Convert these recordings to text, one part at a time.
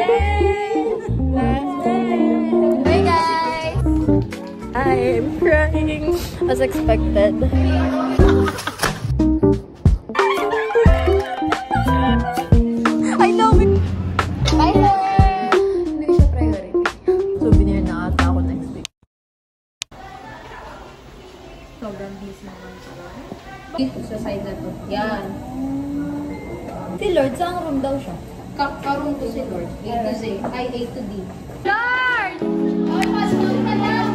Last day! Hey guys! I'm crying as expected. I love it! Bye sir! Hindi ko siya priority. Souvenir na ata ako next week. Sobrang busy naman siya. Dito sa side na to. Yan. Si Lord, saan room daw siya? Karoon ko si Lord. A to Z. Ay, A to D. Lord! Ay, pasok na lang!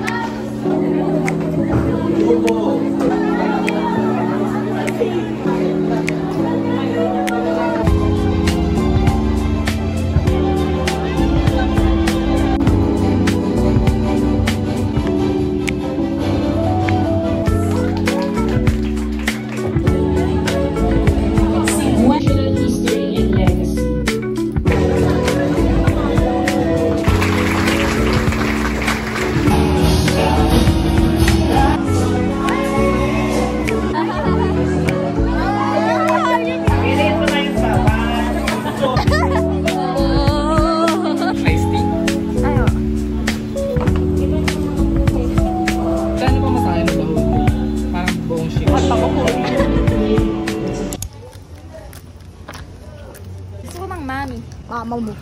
Mama mo.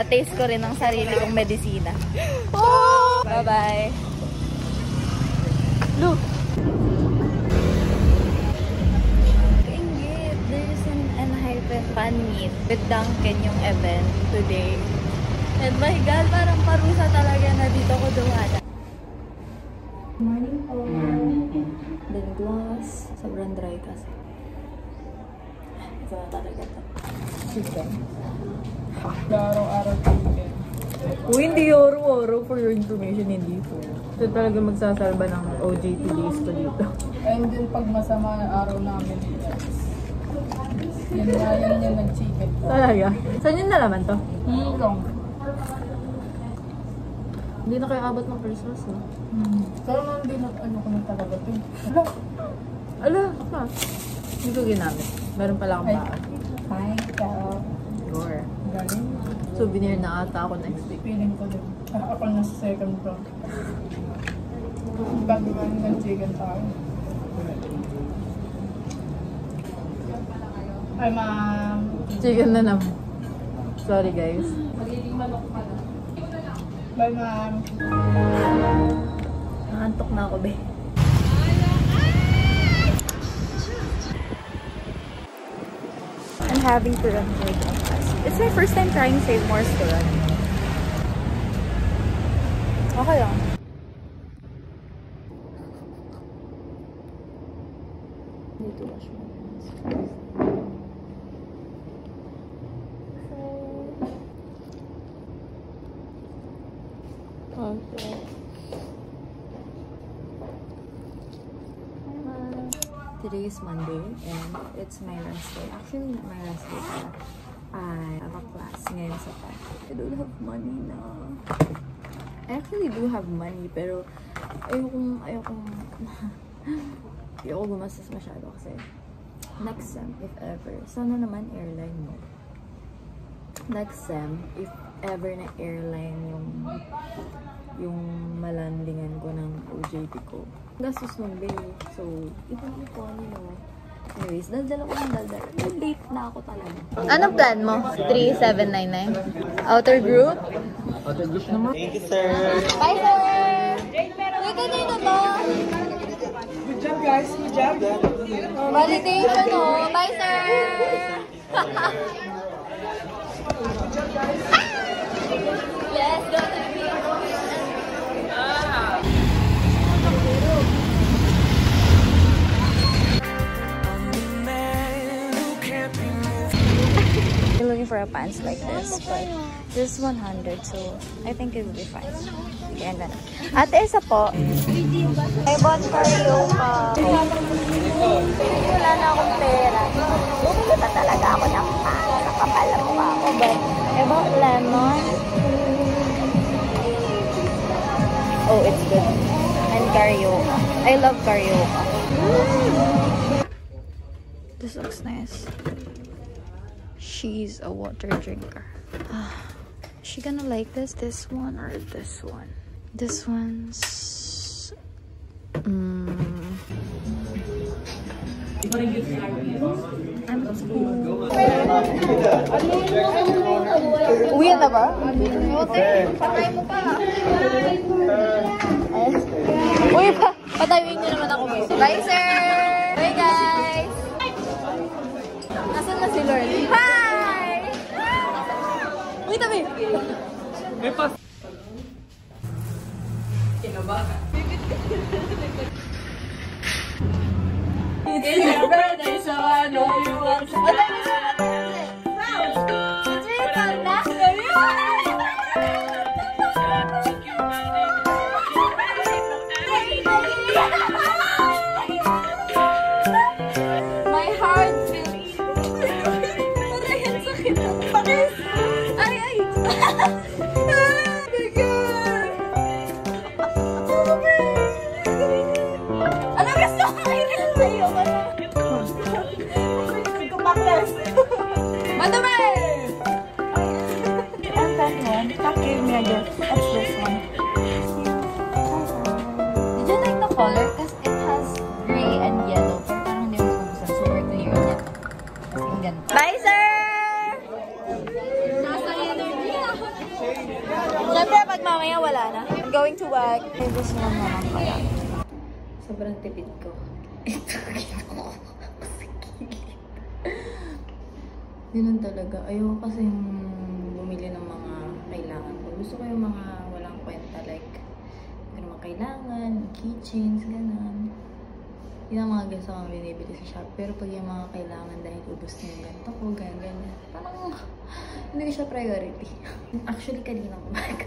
Taste ko rin ang sarili kong medisina. Oh! Bye-bye. Look! Ingit, there's an Enhypen fan meet with Duncan yung event today. And my God, parang parusa talaga na dito ko dumada. Morning po. Then gloss. Sobrang dry kasi. Ito na talaga ito. Chicken. Araw-araw chicken. Hindi araw-araw, for your information, hindi po. Ito talaga magsasalba ng OJT days ko dito. And then pag masama ang araw namin, yun nga yun yung nag-chicken. Talaga? Saan yun nalaman to? Hilong. Hindi na kayo abot ng Christmas, no? Pero hindi na ano ko na talaga ito. Ala, pa. Hindi ko ginamit. Meron pala akong baka. Hi, Cal. Gore. Galing. Souvenir na ata ako next week. Feeling ko din. Ako na sa second floor. Bago nga ng chicken tayo. Ay, ma'am. Chicken na naman. Sorry, guys. Magiging manok pa na. Bye, ma'am. Nakantok na ako, be. I'm having to run for breakfast. It's my first time trying Save More to run. Okay lang. Need to wash my hands first. Okay. Today is Monday and it's my rest day. Actually, not my rest day. I have a class ngayon sa 5. I don't have money na. I actually do have money pero ayokong gumastos masyado kasi next sem, if ever, sana naman airline mo. Next sem, if ever na airline yung malandingan ko ng OJT ko. Gastos nung day. So, ipon-ipon, you know. Anyways, daldal ako ng daldal. Late na ako talaga. Anong plan mo? 3799? Outer group? Outer group naman. Thank you, sir. Bye, sir! Uy, kanina ba? Good job, guys. Good job. Validation, oh. Bye, sir! Yes, go to the You're looking for a pants like this, but this is 100, so I think it will be fine. Okay, and then, ate, isa po. I bought Carioca. Wala na akong pera. Bumili pa talaga ako ng pants. Nakapala mo pa ako, but I bought lemon. Oh, it's good. And Carioca. I love Carioca. This looks nice. She's a water drinker. she gonna like this one or this one? This one's uwi na ba? Patay mo pa. Uy, patayuin niyo naman ako. Bye, sir! Bye, guys! Nasaan na si Lord? Hi! Uy, tabi! May pas. It's your birthday, so I know you want to. My heart feels... Aray, ang sakit ang pakis! Ay, ay! Ano gusto ko kainin sa'yo? Madami! And that one, give me again. What's this one? Did you like the color? Because it has gray and yellow. Pero parang hindi mo nagustuhan. Super clear niya. As in ganito. Bye, sir! Nasa energy ako. Siyempre, pag mamaya wala na. I'm going to work. Ay, gusto mo naman kaya. Sobrang tipid ko. Ito, kinuha ko sa gilid. Ganun talaga. Ayoko kasing bumili ng mga kailangan ko. Gusto ko yung mga walang kwenta. Like, hindi naman kailangan, keychains, ganun. Yun ang mga gusto kong binibili sa shop. Pero pag yung mga kailangan dahil ubos na yung ganito ko, ganyan. Parang, hindi ko siya priority. Actually, kanina umaga,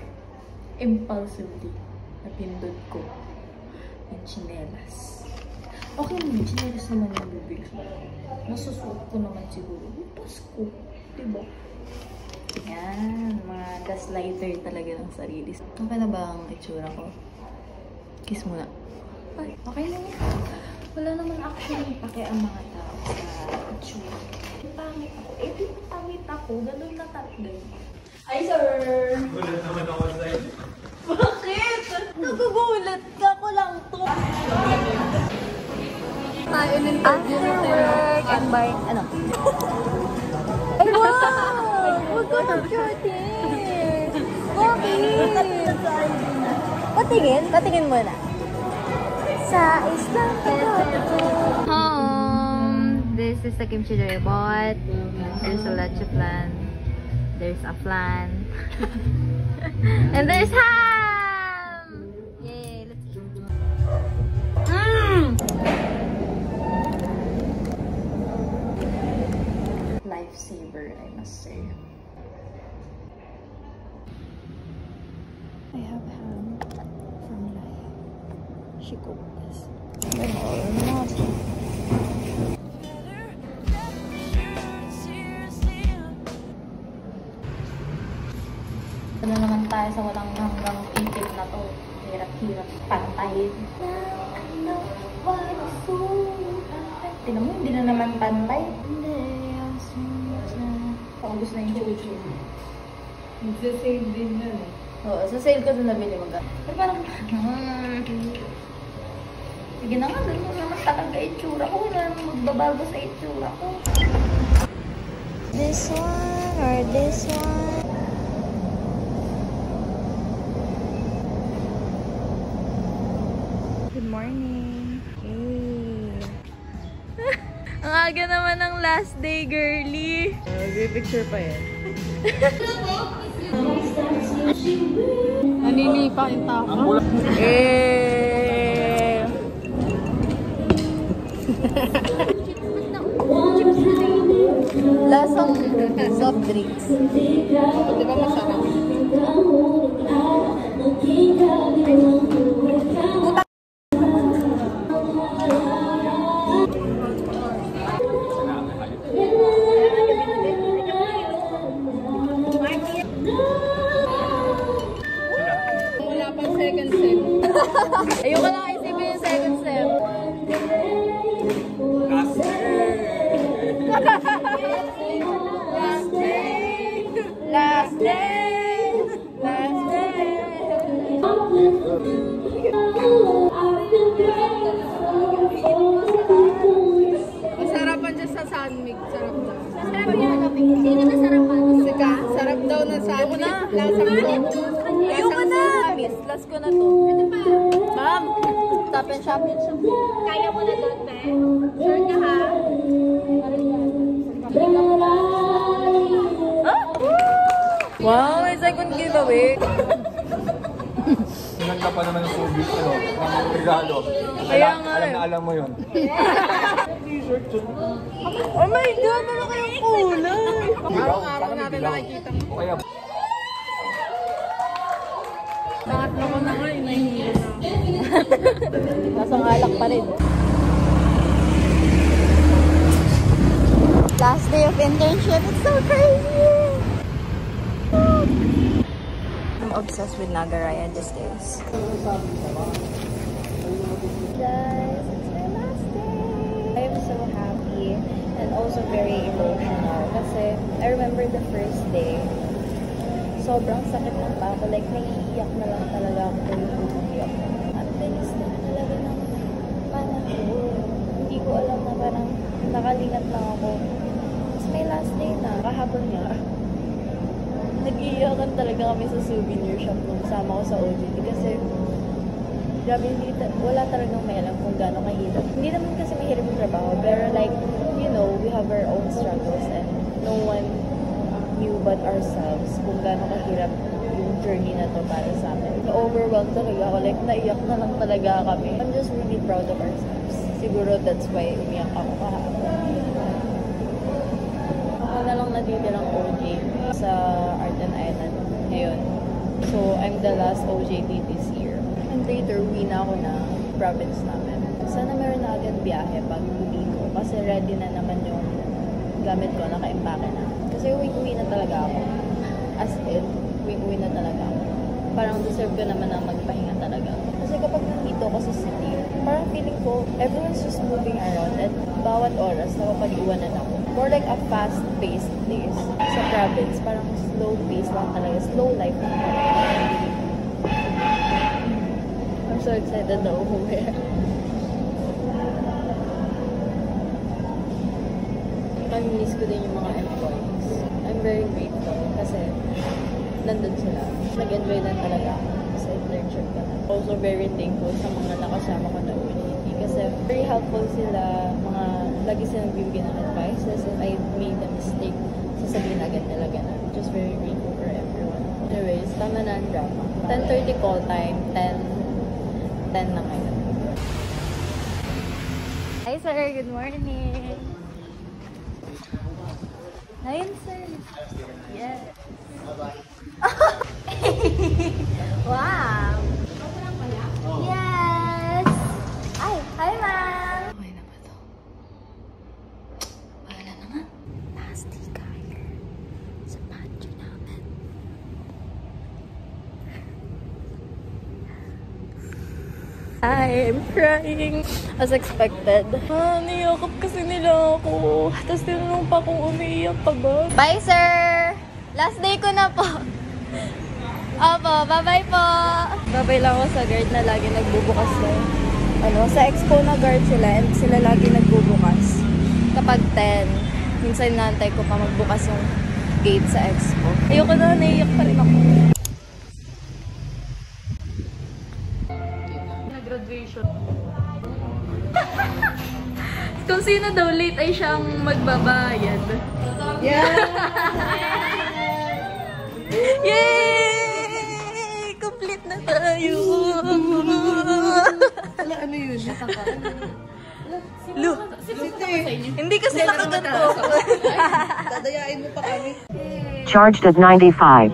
impulsively, napindot ko yung chinelas. Okay naman, chinelas naman yung bibili ko. Masusuot ko naman siguro. Yung Pasko, diba? Yan, mga gaslighter talaga ng sarili. Okay na ba ang itsura ko? Kiss muna. Ay, okay na yan. Wala naman actually pake ang mga tao sa itsura. Pangit ako. Eh, di ba pangit ako? Ganun na talaga. Hi, sir! Gulat naman ako sa'yo. Bakit? Nagugulat ka ko lang to. After work and by... Ano? Ay, wow! Huwag ko na cutie! Bakit? Patingin? Patingin mo na. Sa islang home. This is the kimchi that I bought. There's a leche flan. There's a flan. And there's ham! Yay, let's eat. Lifesaver, I must say. I have ham from Laya. She cooked this. Ano naman tayo sa walang hanggang ipit na to. Hirap-hirap pantayin. Tingnan mo, hindi na naman pantay. Paubos na yung YouTube. Nagsasave din na. Oo, sa sale ko doon nabili mo ka. Pero parang, sige na nga, doon mo naman talaga itsura ko. Wala naman magbabago sa itsura ko. This one or this one? Good morning. Hey. Ang aga naman ng last day, girly. Picture pa yan. Naninipa yung tao. Eh. Lasang soft drinks. Di ba masarap? Wala pang second sem. Ayoko na isipin yung second sem. Last day. Sino na sarapan? Sika, sarap daw na sa akin. Lasang to. Ayoko na! Miss, last ko na to. Ma'am, stop and shop. Kaya mo na doon, be? Sure ka ha? Wow, may second giveaway. Sinanda pa naman yung service, ano, ang regalo. Kaya nga eh. Alam mo yun. Oh my God, ano kayong kulay? Araw-araw natin nakikita mo. O kaya, Pangatlo ko na nga, nahihilo na. Lasang alak pa rin. Last day of internship, it's so crazy! I'm obsessed with Nagaraya these days. Guys, it's my last day! I'm so happy and also very emotional kasi I remember the first day. Sobrang sakit ng pa ako. Like, naiiyak na lang talaga ako kung umiyak. Ang bilis na talaga ng panahon. Hindi ko alam na parang nakalingat lang ako. It's my last day na. Kahapon nga. Nag-iiyakan talaga kami sa souvenir shop nung kasama ko sa OJT kasi grabe, wala talagang may alam kung gaano kahirap. Hindi naman kasi mahirap yung trabaho, pero like, you know, we have our own struggles and no one knew but ourselves kung gaano kahirap yung journey na to para sa amin. Na-overwhelmed talaga ako. Like, naiyak na lang talaga kami. I'm just really proud of ourselves. Siguro that's why umiyak ako kahapon. Ako na lang natitirang OJT sa Art and Island ngayon. So, I'm the last OJT this year. And later, uwi na ako na province namin. Sana meron na agad biyahe pag uwi ko. Kasi ready na naman yung gamit ko, naka-impake na. Kasi uwi na talaga ako. As in, uwi na talaga ako. Parang deserve ko naman na magpahinga talaga. Kasi kapag nandito ako sa city, parang feeling ko, everyone's just moving around at bawat oras nakapag-iwanan ako. More like a fast-paced place. Sa province, parang slow pace lang talaga. Slow life lang talaga. I'm so excited na umuwi. I-miss ko din yung mga employees. I'm very grateful kasi nandun sila. Nag-enjoy na talaga ako sa internship ko. Also very thankful sa mga nakasama ko na OJT kasi very helpful sila. Lagi silang bibigyan ng advices. If I made a mistake, sasabihin agad nila ganun. Just very grateful for everyone. Anyways, tama na ang drama. 10:30 call time, 10 na ngayon. Hi sir, good morning. Hi sir. Yes. Wow. Yes. Hi ma'am. Okay na ba to? Wala na nga. Nasty guy sa pantry namin. I'm crying. As expected. Niyakap kasi nila ako. Tapos tinanong pa kung umiiyak ka ba. Bye, sir! Last day ko na po. Opo, bye-bye po. Bye-bye lang ako sa guard na lagi nagbubukas na. Sa expo na guard sila and sila lagi nagbubukas. Kapag 10, minsan naantay ko pa magbukas yung gate sa expo. Ayoko na, naiiyak pa rin ako. Graduation. Kung sino daw late ay siyang magbabayad. Yeah! Yay! Complete na tayo! Wala, ano yun? Lu! Hindi kasi nakaganto. Dadayain mo pa kami. Charged at 95.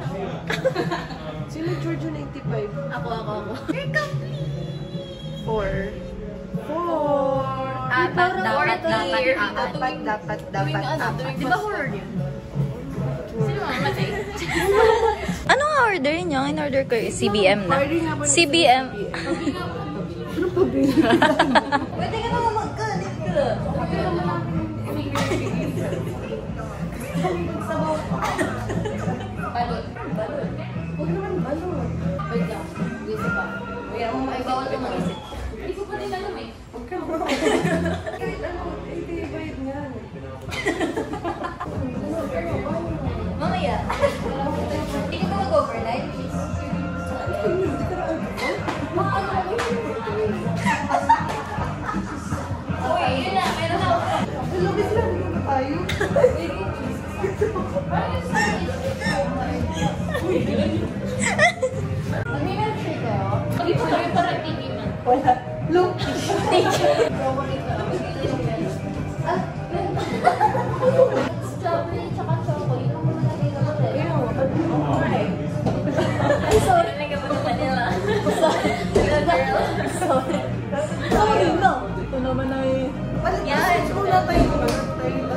Sino George 95? Ako. You're complete! 4. Dapat. Di ba horror yun? Sino ang matay? Anong order niyo? In-order ko yung CBM na. CBM. Pwede ka naman magkalit ka. Balot. Huwag naman balot. Wait lang. Dito pa. Ay, bawal ka mag-isip. Hindi ko pa din alam eh. Huwag ka naman. Kahit ano, hindi bayad nga. mamaya. Hindi ka mag-overnight? Uy, yun na. Meron ako. Lubis lang dito tayo. Mag-milkshake kayo? Mag-milkshake parang tigiman. Wala. Look. Strawberry tsaka chocolate. Yung mga nalagay ay, sorry. Nagay mo naman nila. Sorry. Sorry. Sorry na. Ito naman ay... Yan. Wala tayo.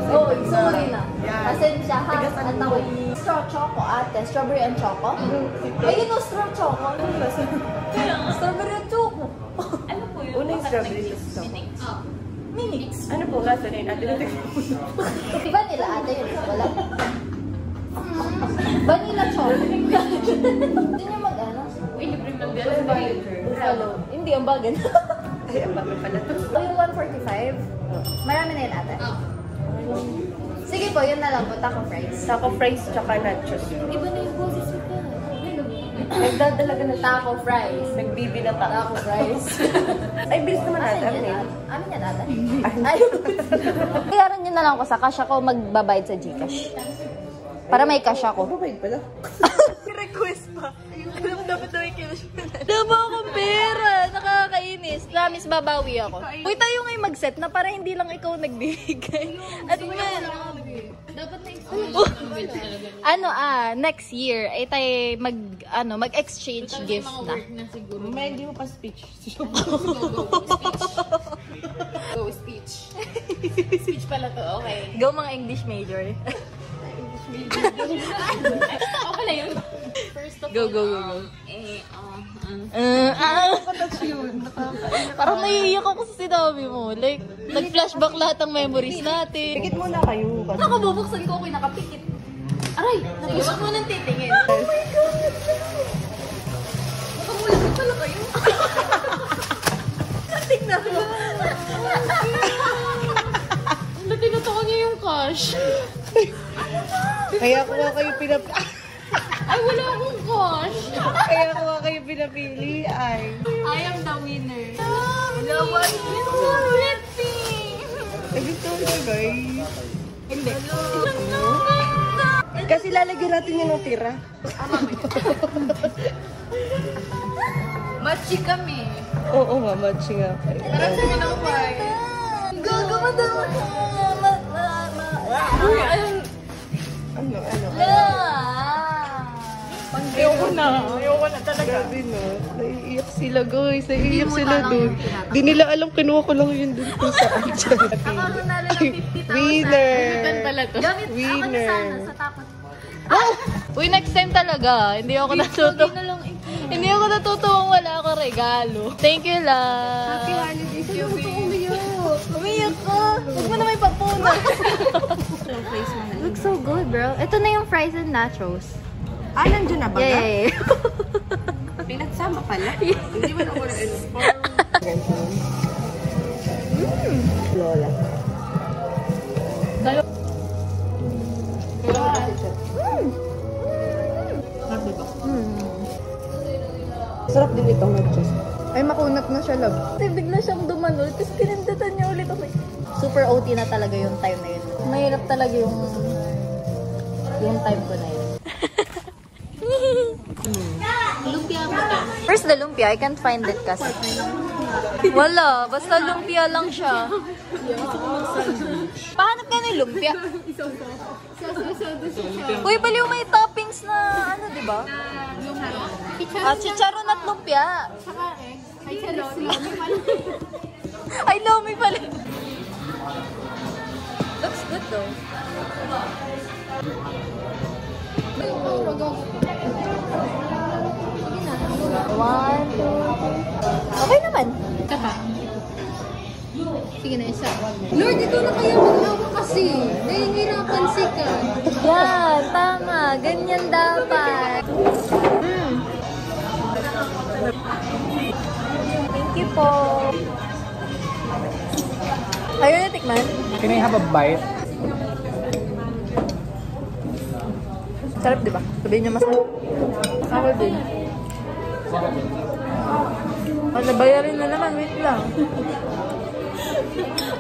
Oo, sorry na. Pasensya ha. At ako straw choco ate. Strawberry and choco? Ay, yun o, straw choco. Strawberry and choco. Ano po yun? Unang strawberry. Minix. Ano po ka? Sanay natin. Diba nila ate yun? Wala. Vanilla chocolate. Hindi niya mag-ano? Uy, libre mag-gala. Buffalo. Hindi, ang bagan. Ay, ang bago pala to. O yung 145? Marami na yun ate. Sige po, yun na lang po. Taco fries. Taco fries tsaka nachos. Iba na yung boses mo ka. Nagdadalaga na Taco fries. Nagbibinata. Taco fries. Ay, bilis naman natin. Amin Ano yan, yun? amin yan ate. Ay. Bayaran nyo na lang ko sa cash ako magbabayad sa Gcash. Para may cash ako. Mabait pala. Request pa. Alam dapat daw yung kilos mo na. Dama akong pera. Nakakainis. Promise, babawi ako. Uy, tayo ngayon mag-set na para hindi lang ikaw nagbibigay. At Dapat na next year ay tayo mag-exchange gifts na. na siguro. May hindi mo pa speech. Go speech. Speech pala to, okay. Go mga English major. Okay na yun. First of Go, all, go, go, go. Touch yun. Parang naiiyak ako sa sinabi mo. Like, nag-flashback lahat ng memories natin. Pikit muna kayo. Ako, bubuksan ko ako'y nakapikit. Aray! Sige, wag mo nang titingin. Oh my God! Nakamulat pala kayo. Tingnan mo. Tinutoko niya yung cash. Kaya kuha kayo Ay, wala akong cash. Kaya kuha kayo pinapili. Ay. I am the winner. Lawan mo, Rippy! Ay, gusto ko guys. Hindi. Kasi lalagyan natin yun ng tira. Machi kami. Oo nga, matching nga kayo. Parang sa minamay. Gagawa daw ako. Ano? Ayoko na talaga. Grabe no. Naiiyak sila guys. Naiiyak sila dun. Di nila alam kinuha ko lang yun dun kung saan. Ako na lang ng 50,000. Winner! Pala to. Gamit ako na Winner. sana sa tapos. Uy, next time talaga. Hindi ako natutuwa. Hindi ako natutuwang wala ako regalo. Thank you lang. Happy holidays. Umiyak ka. Huwag mo na may papuna. Looks so good, bro. Ito na yung fries and nachos. Ah, nandiyan na ba? Yay! Pinagsama pala. Hindi mo na ako na-inform. Lola. Sarap din itong nachos. Ay, makunat na siya, love. Kasi bigla siyang dumanol, tapos pinindatan niya ulit ako. Super OT na talaga yung time na yun. Mahirap talaga yung time ko na yun. Lumpia mo ka. Where's the lumpia? I can't find it kasi. Wala. Basta lumpia lang siya. Pahanap ka ng lumpia. Uy, baliw may toppings na ano, di ba? Chicharon at lumpia. Ay, lomi pala. Looks good though. One, two, three. Okay naman. Isa pa. Sige na, isa. Lord, ito na kaya mag-awa kasi. Nahihirapan si ka. Yan, tama. Ganyan dapat. Thank you po. Ayaw na tikman? Can I have a bite? Sarap, di ba? Sabihin niyo masarap. Ako din. Nabayarin na naman. Wait lang.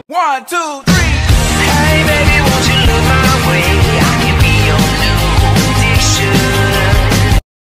1, 2, 3.